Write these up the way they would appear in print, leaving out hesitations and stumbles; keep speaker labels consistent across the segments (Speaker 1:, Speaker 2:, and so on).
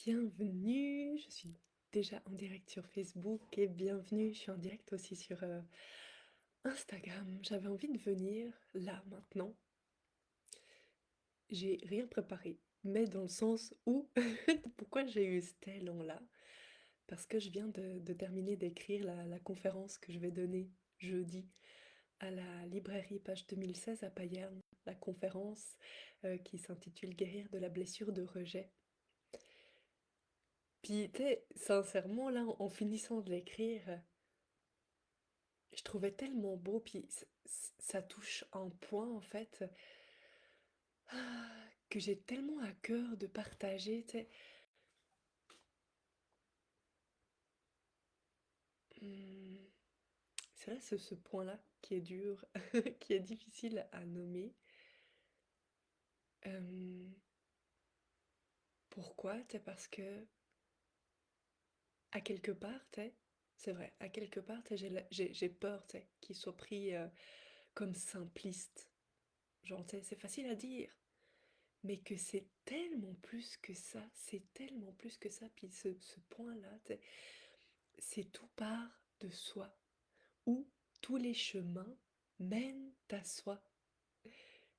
Speaker 1: Bienvenue, je suis déjà en direct sur Facebook et bienvenue, je suis en direct aussi sur Instagram. J'avais envie de venir là maintenant. J'ai rien préparé, mais dans le sens où pourquoi j'ai eu cet élan-là? Parce que je viens de terminer d'écrire la conférence que je vais donner jeudi à la librairie Page 2016 à Payerne. La conférence qui s'intitule Guérir de la blessure de rejet. Puis, tu sais, sincèrement, là, en finissant de l'écrire, je trouvais tellement beau, puis ça touche un point, en fait, que j'ai tellement à cœur de partager, tu sais. Hum, C'est là ce point-là qui est dur, qui est difficile à nommer. Euh, Pourquoi? Tu sais, parce que, à quelque part, tu sais, c'est vrai, à quelque part, tu sais, j'ai peur, tu sais, qu'il soit pris comme simpliste. Genre, tu sais, c'est facile à dire. Mais que c'est tellement plus que ça, c'est tellement plus que ça. Puis ce point-là, c'est tout part de soi, où tous les chemins mènent à soi.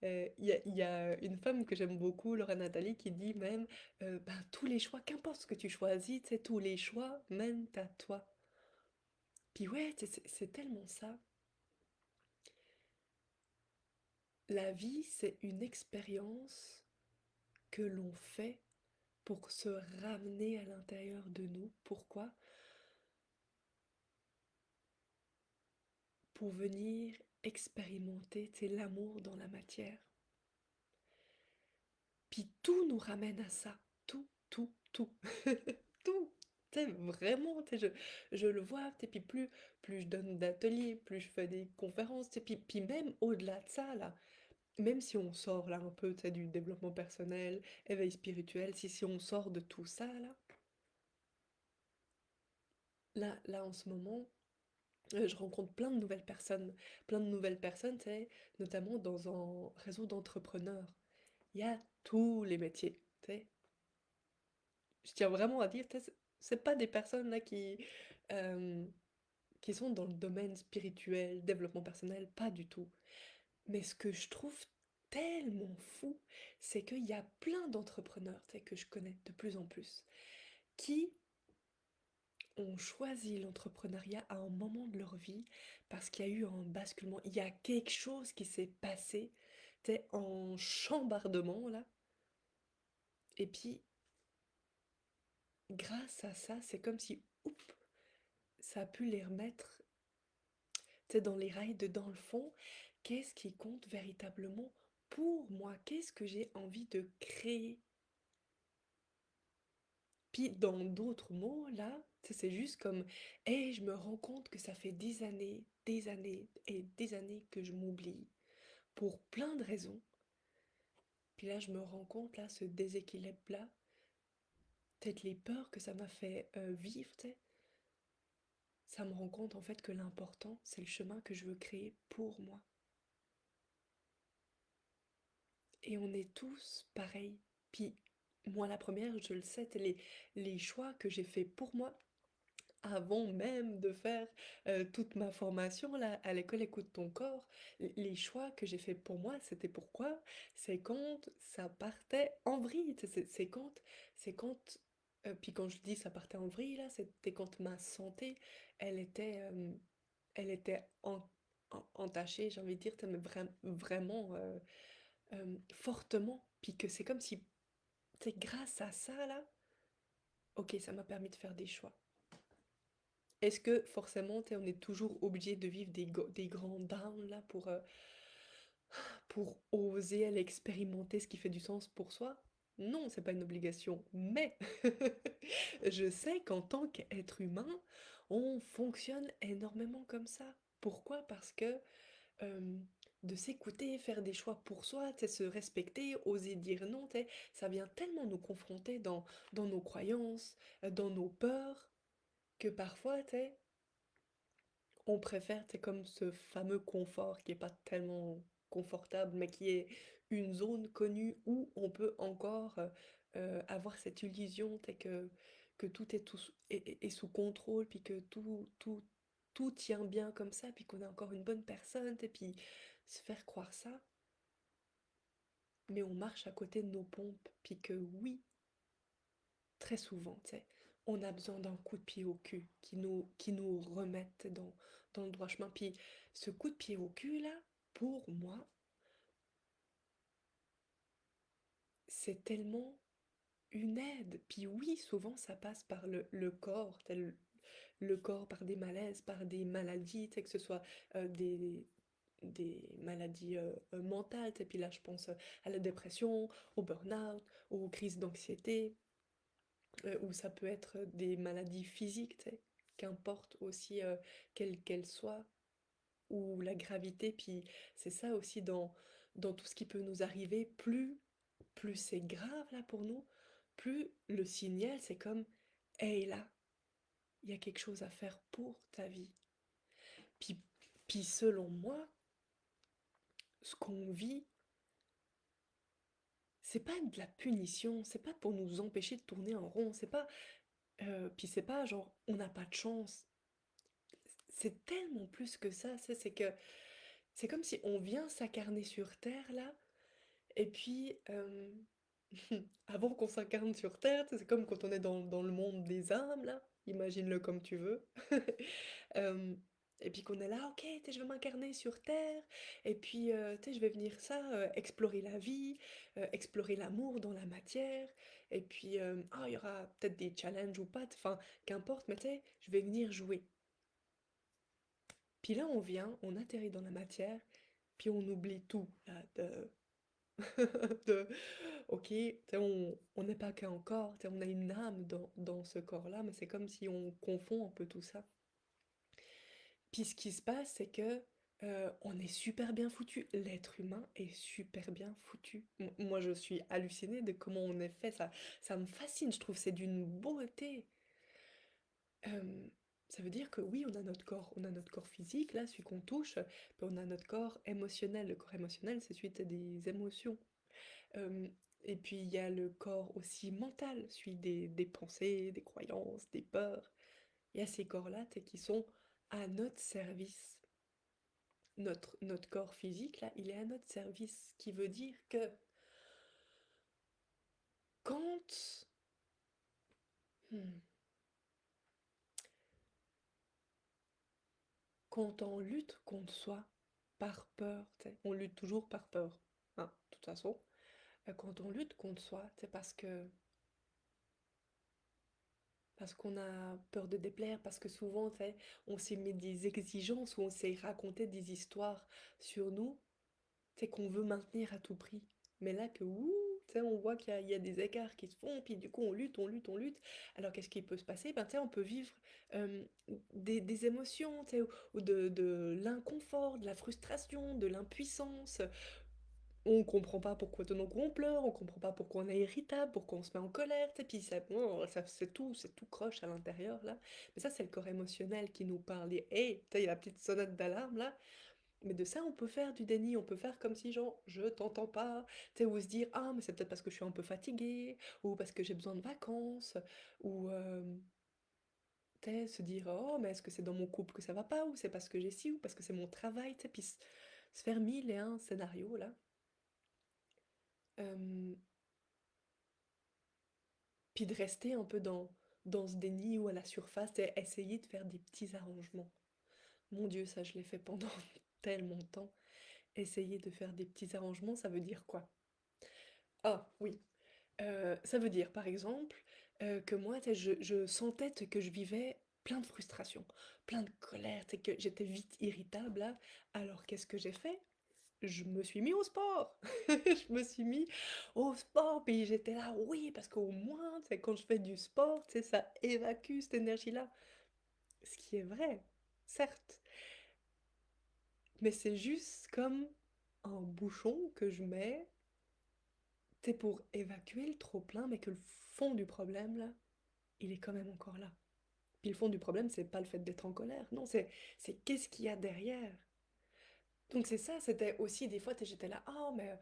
Speaker 1: Il y a une femme que j'aime beaucoup, Laura Nathalie, qui dit même, ben, tous les choix, qu'importe ce que tu choisis, tous les choix mènent à toi. Puis ouais, c'est tellement ça. La vie, c'est une expérience que l'on fait pour se ramener à l'intérieur de nous. Pourquoi? Pour venir expérimenter, l'amour dans la matière. Puis tout nous ramène à ça. Tout, tout, tout. Tout. Vraiment, je le vois, puis plus je donne d'ateliers, plus je fais des conférences, puis même au-delà de ça, là, même si on sort là un peu, du développement personnel, éveil spirituel, si on sort de tout ça, là en ce moment, je rencontre plein de nouvelles personnes, notamment dans un réseau d'entrepreneurs. Il y a tous les métiers, tu sais. Je tiens vraiment à dire, tu sais, c'est pas des personnes là euh, qui sont dans le domaine spirituel, développement personnel, pas du tout. Mais ce que je trouve tellement fou, c'est qu'il y a plein d'entrepreneurs, que je connais de plus en plus, qui ont choisi l'entrepreneuriat à un moment de leur vie parce qu'il y a eu un basculement, il y a quelque chose qui s'est passé, en chambardement là. Et puis, grâce à ça, c'est comme si, oups, ça a pu les remettre, dans les rails de dans le fond. Qu'est-ce qui compte véritablement pour moi? Qu'est-ce que j'ai envie de créer? Puis dans d'autres mots, là, c'est juste comme, hey, je me rends compte que ça fait des années et des années que je m'oublie pour plein de raisons. Puis là, je me rends compte, là, ce déséquilibre-là, peut-être les peurs que ça m'a fait vivre, ça me rend compte en fait que l'important, c'est le chemin que je veux créer pour moi. Et on est tous pareils. Puis moi, la première, je le sais, les choix que j'ai faits pour moi, avant même de faire toute ma formation là, à l'école Écoute ton corps, les choix que j'ai faits pour moi, c'était pourquoi? C'est quand ça partait en vrille. Puis quand je dis ça partait en vrille, là, c'était quand ma santé, elle était, euh, elle était entachée, j'ai envie de dire, mais vraiment fortement. Puis que c'est comme si, grâce à ça, là, ok, ça m'a permis de faire des choix. Est-ce que forcément, on est toujours obligé de vivre des grands downs là pour oser aller expérimenter ce qui fait du sens pour soi? Non, c'est pas une obligation. Mais je sais qu'en tant qu'être humain, on fonctionne énormément comme ça. Pourquoi? Parce que euh, de s'écouter, faire des choix pour soi, se respecter, oser dire non, ça vient tellement nous confronter dans nos croyances, dans nos peurs, que parfois, on préfère, c'est comme ce fameux confort qui est pas tellement confortable, mais qui est une zone connue où on peut encore avoir cette illusion, que tout est, est sous contrôle, puis que tout tient bien comme ça, puis qu'on est encore une bonne personne, et puis se faire croire ça, mais on marche à côté de nos pompes, puis que oui, très souvent, tu sais, on a besoin d'un coup de pied au cul qui nous remette dans le droit chemin. Puis ce coup de pied au cul, là, pour moi, c'est tellement une aide. Puis oui, souvent ça passe par le corps, le corps par des malaises, par des maladies, tu sais, que ce soit des maladies mentales, et puis là je pense à la dépression, au burn-out, aux crises d'anxiété, ou ça peut être des maladies physiques, tu sais, qu'importe aussi quelles qu'elles soient, ou la gravité, puis c'est ça aussi dans tout ce qui peut nous arriver, plus c'est grave là pour nous, plus le signal c'est comme, hey là, il y a quelque chose à faire pour ta vie. Puis, puis selon moi, ce qu'on vit, c'est pas de la punition, c'est pas pour nous empêcher de tourner en rond, c'est pas, puis c'est pas genre on n'a pas de chance. C'est tellement plus que ça, c'est que c'est comme si on vient s'incarner sur Terre là, et puis avant qu'on s'incarne sur Terre, tu sais, c'est comme quand on est dans le monde des âmes là, imagine-le comme tu veux. Euh, et puis qu'on est là, ok, tu sais, je vais m'incarner sur Terre, et puis tu sais, je vais venir ça, explorer la vie, explorer l'amour dans la matière, et puis ah, il y aura peut-être des challenges ou pas, enfin, qu'importe, mais tu sais, je vais venir jouer. Puis là, on vient, on atterrit dans la matière, puis on oublie tout, là, de ok, tu sais, on n'est pas qu'un corps, tu sais, on a une âme dans ce corps-là, mais c'est comme si on confond un peu tout ça. Puis ce qui se passe, c'est que on est super bien foutu. L'être humain est super bien foutu. Moi, je suis hallucinée de comment on est fait. Ça me fascine. Je trouve c'est d'une beauté. Euh, Ça veut dire que oui, on a notre corps. On a notre corps physique, là, celui qu'on touche. Puis on a notre corps émotionnel. Le corps émotionnel, c'est suite à des émotions. Euh, et puis il y a le corps aussi mental, celui des pensées, des croyances, des peurs. Il y a ces corps-là, tu sais, qui sont à notre service. Notre corps physique, là, il est à notre service. Ce qui veut dire que quand, hmm, quand on lutte contre soi par peur, tu sais, on lutte toujours par peur, hein, de toute façon. Quand on lutte contre soi, c'est parce qu'on a peur de déplaire, parce que souvent, tu sais, on s'est mis des exigences ou on s'est raconté des histoires sur nous, c'est qu'on veut maintenir à tout prix. Mais là que, ouh, tu sais, on voit il y a des écarts qui se font, puis du coup on lutte, on lutte, on lutte. Alors qu'est-ce qui peut se passer? Ben, tu sais, on peut vivre des émotions, tu sais, ou de l'inconfort, de la frustration, de l'impuissance. On comprend pas pourquoi tout d'un coup on pleure, on comprend pas pourquoi on est irritable, pourquoi on se met en colère, tu sais, puis ça, bon, ça c'est tout croche à l'intérieur là. Mais ça, c'est le corps émotionnel qui nous parle. Et, hey, tu sais, il y a la petite sonnette d'alarme là. Mais de ça, on peut faire du déni, on peut faire comme si genre, je t'entends pas, tu sais, ou se dire, ah, mais c'est peut-être parce que je suis un peu fatiguée, ou parce que j'ai besoin de vacances, ou, tu sais, se dire, oh, mais est-ce que c'est dans mon couple que ça va pas, ou c'est parce que j'ai ci, ou parce que c'est mon travail, tu sais, puis se faire mille et un scénarios, là. Euh, Puis de rester un peu dans ce déni ou à la surface, et essayer de faire des petits arrangements. Mon Dieu, ça, je l'ai fait pendant tellement de temps. Essayer de faire des petits arrangements, ça veut dire quoi? Ah, oui. Ça veut dire, par exemple, que moi, tu sais, je sentais que je vivais plein de frustration, plein de colère, tu sais, que j'étais vite irritable là. Alors qu'est-ce que j'ai fait? Je me suis mis au sport. Je me suis mis au sport, puis j'étais là, oui, parce qu'au moins, tu sais, quand je fais du sport, tu sais, ça évacue cette énergie-là. Ce qui est vrai, certes, mais c'est juste comme un bouchon que je mets, tu sais, pour évacuer le trop-plein, mais que le fond du problème, là, il est quand même encore là. Puis le fond du problème, c'est pas le fait d'être en colère, non, c'est qu'est-ce qu'il y a derrière. Donc c'est ça, c'était aussi des fois, j'étais là, ah, mais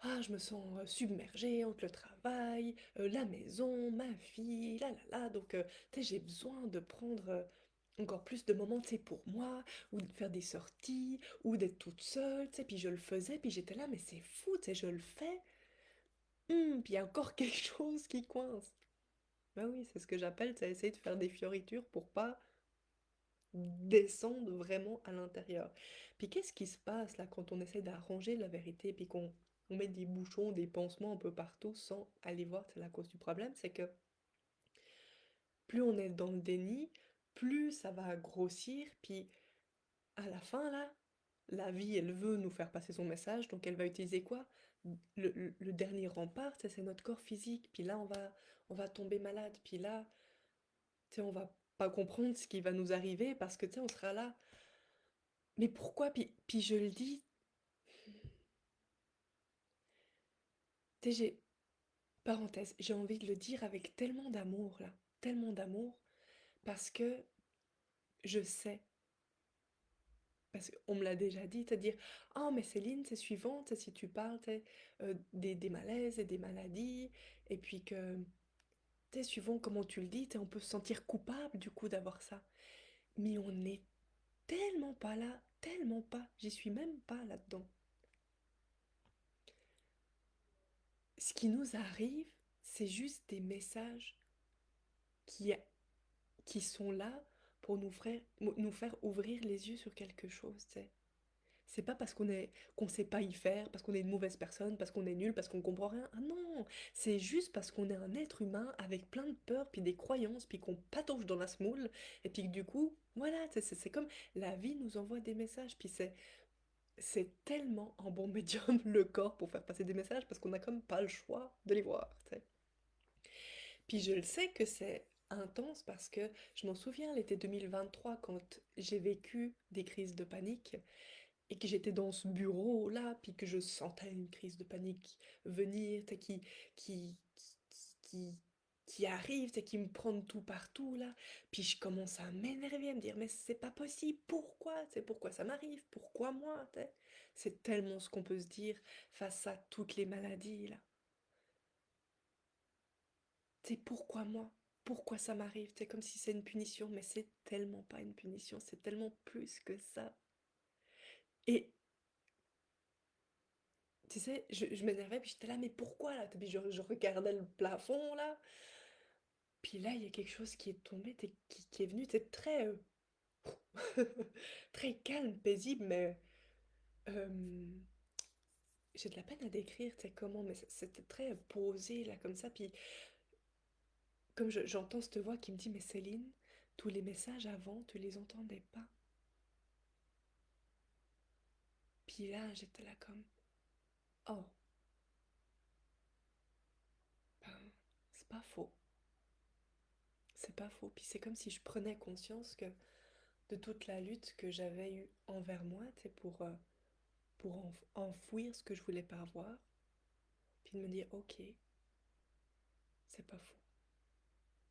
Speaker 1: Ah, je me sens submergée entre le travail, la maison, ma fille, là. Donc, tu sais, j'ai besoin de prendre encore plus de moments, tu sais, pour moi, ou de faire des sorties, ou d'être toute seule, tu sais. Puis je le faisais, puis j'étais là, mais c'est fou, tu sais, je le fais. Puis il y a encore quelque chose qui coince. Bah oui, c'est ce que j'appelle, tu sais, essayer de faire des fioritures pour pas descendre vraiment à l'intérieur. Puis qu'est-ce qui se passe là quand on essaie d'arranger la vérité, puis qu'on on met des bouchons, des pansements un peu partout sans aller voir c'est la cause du problème, c'est que plus on est dans le déni, plus ça va grossir, puis à la fin là, la vie elle veut nous faire passer son message, donc elle va utiliser quoi? Le dernier rempart, ça, c'est notre corps physique, puis là on va tomber malade, puis là, tu sais, on va pas comprendre ce qui va nous arriver parce que tu sais, on sera là. Mais pourquoi? Puis je le dis, tu sais, parenthèse, j'ai envie de le dire avec tellement d'amour là, tellement d'amour, parce que je sais, parce qu'on me l'a déjà dit, c'est-à-dire, ah mais Céline, c'est suivant, tu sais, si tu parles, tu sais, des malaises et des maladies, et puis que, tu sais, suivant comment tu le dis, tu sais, on peut se sentir coupable du coup d'avoir ça. Mais on n'est tellement pas là, tellement pas, j'y suis même pas là-dedans. Ce qui nous arrive, c'est juste des messages qui qui sont là pour nous faire ouvrir les yeux sur quelque chose, tu sais. C'est pas parce qu'on sait pas y faire, parce qu'on est une mauvaise personne, parce qu'on est nul, parce qu'on comprend rien. Ah non, c'est juste parce qu'on est un être humain avec plein de peurs, puis des croyances, puis qu'on patauge dans la semoule, et puis que du coup, voilà, c'est comme la vie nous envoie des messages, puis c'est tellement un bon médium le corps pour faire passer des messages, parce qu'on a comme pas le choix de les voir, tu sais. Puis je le sais que c'est intense parce que je m'en souviens l'été 2023 quand j'ai vécu des crises de panique et que j'étais dans ce bureau-là, puis que je sentais une crise de panique venir, tu sais, qui, qui, qui arrive, tu sais, qui me prend de tout partout, là. Puis je commence à m'énerver, à me dire, mais c'est pas possible, pourquoi? C'est pourquoi ça m'arrive? Pourquoi moi? Tu sais. C'est tellement ce qu'on peut se dire face à toutes les maladies, là. C'est pourquoi moi? Pourquoi ça m'arrive? C'est comme si c'est une punition, mais c'est tellement pas une punition, c'est tellement plus que ça. Et tu sais, je m'énervais, puis j'étais là, mais pourquoi là? Puis je regardais le plafond là, puis là, il y a quelque chose qui est tombé, qui est venu, c'est très, très calme, paisible, mais euh, j'ai de la peine à décrire, tu sais comment, mais c'était très posé là, comme ça, puis comme j'entends cette voix qui me dit, mais Céline, tous les messages avant, tu les entendais pas. Puis là, j'étais là comme, oh, ben, c'est pas faux. C'est pas faux. Puis c'est comme si je prenais conscience que de toute la lutte que j'avais eue envers moi, tu sais, pour enfouir ce que je voulais pas voir, puis de me dire, ok, c'est pas faux.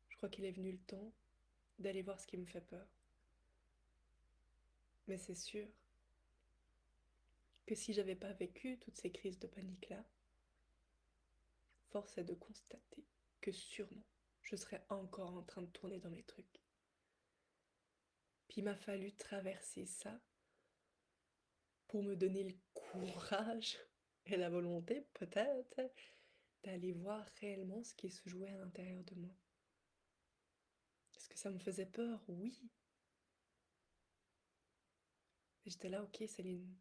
Speaker 1: Je crois qu'il est venu le temps d'aller voir ce qui me fait peur. Mais c'est sûr que si j'avais pas vécu toutes ces crises de panique-là, force est de constater que sûrement je serais encore en train de tourner dans mes trucs. Puis il m'a fallu traverser ça pour me donner le courage et la volonté, peut-être, d'aller voir réellement ce qui se jouait à l'intérieur de moi. Est-ce que ça me faisait peur? Oui. Et j'étais là, ok, Céline,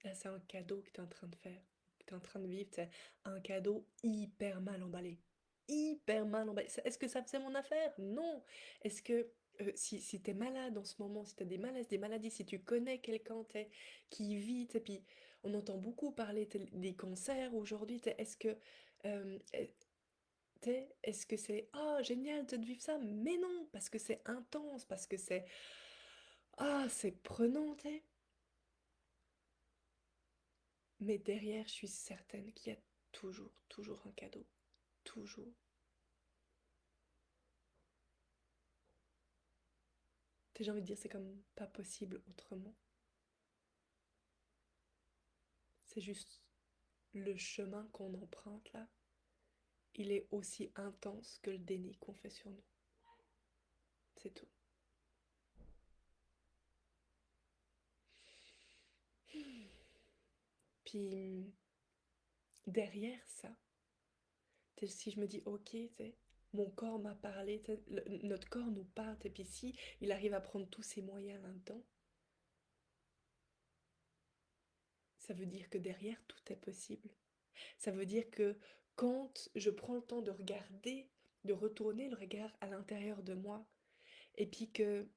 Speaker 1: là c'est un cadeau que tu es en train de faire, que tu es en train de vivre, c'est un cadeau hyper mal emballé. Hyper mal emballé. Est-ce que ça faisait mon affaire? Non. Est-ce que si tu es malade en ce moment, si tu as des malaises, des maladies, si tu connais quelqu'un qui vit, et puis on entend beaucoup parler des cancers aujourd'hui, est-ce que euh, est-ce que c'est ah génial de vivre ça? Mais non, parce que c'est intense, parce que c'est ah c'est prenant, t'sais. Mais derrière, je suis certaine qu'il y a toujours un cadeau. Toujours. J'ai envie de dire, c'est comme pas possible autrement. C'est juste. le chemin qu'on emprunte là, il est aussi intense que le déni qu'on fait sur nous. C'est tout. Puis derrière ça, si je me dis, ok, mon corps m'a parlé, notre corps nous parle, et puis si il arrive à prendre tous ses moyens là-dedans, ça veut dire que derrière, tout est possible. Ça veut dire que quand je prends le temps de regarder, de retourner le regard à l'intérieur de moi, et puis que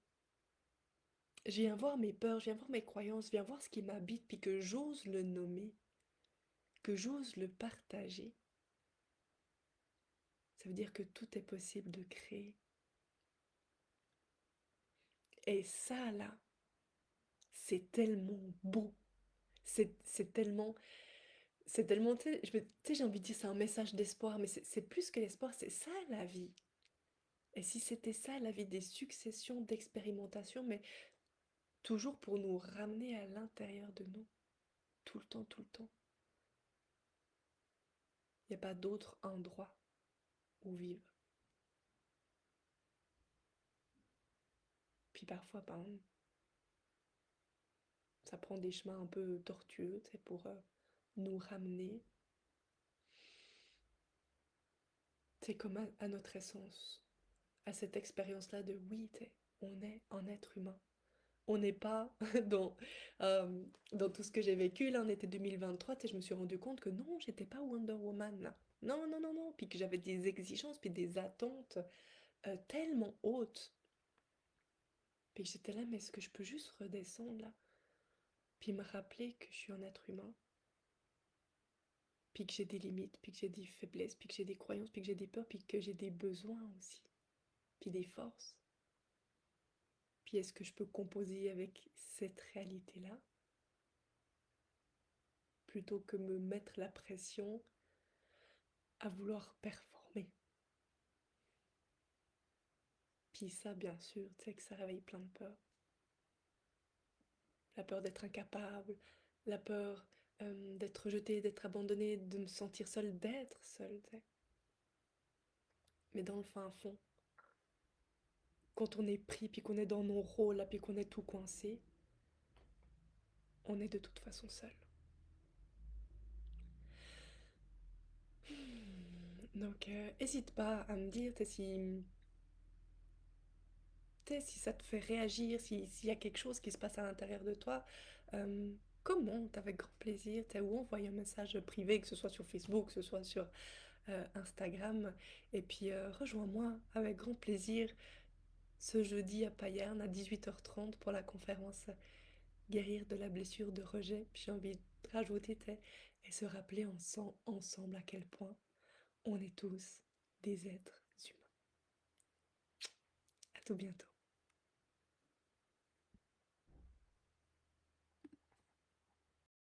Speaker 1: je viens voir mes peurs, je viens voir mes croyances, je viens voir ce qui m'habite, puis que j'ose le nommer, que j'ose le partager, ça veut dire que tout est possible de créer. Et ça, là, c'est tellement beau. C'est tellement, tu sais, j'ai envie de dire, c'est un message d'espoir, mais c'est plus que l'espoir, c'est ça la vie. Et si c'était ça la vie, des successions d'expérimentations, mais toujours pour nous ramener à l'intérieur de nous, tout le temps, tout le temps. Il n'y a pas d'autre endroit où vivre. Puis parfois, ben, ça prend des chemins un peu tortueux, tu sais, pour nous ramener. C'est comme à notre essence, à cette expérience-là de oui, tu sais, on est un être humain. On n'est pas dans, euh, dans tout ce que j'ai vécu. Là, on était 2023, tu sais, je me suis rendu compte que non, j'étais pas Wonder Woman, là. Non, non, non, non. Puis que j'avais des exigences, puis des attentes tellement hautes. Puis que j'étais là, mais est-ce que je peux juste redescendre, là? Puis me rappeler que je suis un être humain. Puis que j'ai des limites, puis que j'ai des faiblesses, puis que j'ai des croyances, puis que j'ai des peurs, puis que j'ai des besoins aussi. Puis des forces. Puis est-ce que je peux composer avec cette réalité-là plutôt que me mettre la pression à vouloir performer. Puis ça, bien sûr, tu sais que ça réveille plein de peurs. La peur d'être incapable, la peur d'être rejeté, d'être abandonné, de me sentir seule, d'être seule, tu sais. Mais dans le fin fond, quand on est pris, puis qu'on est dans nos rôles, là, puis qu'on est tout coincé, on est de toute façon seul. Donc, hésite pas à me dire si ça te fait réagir, s'il y a quelque chose qui se passe à l'intérieur de toi, euh, commente avec grand plaisir, ou envoie un message privé, que ce soit sur Facebook, que ce soit sur Instagram, et puis rejoins-moi avec grand plaisir ce jeudi à Payerne à 18h30 pour la conférence Guérir de la blessure de rejet. Puis j'ai envie de rajouter, et se rappeler ensemble à quel point on est tous des êtres humains. À tout bientôt.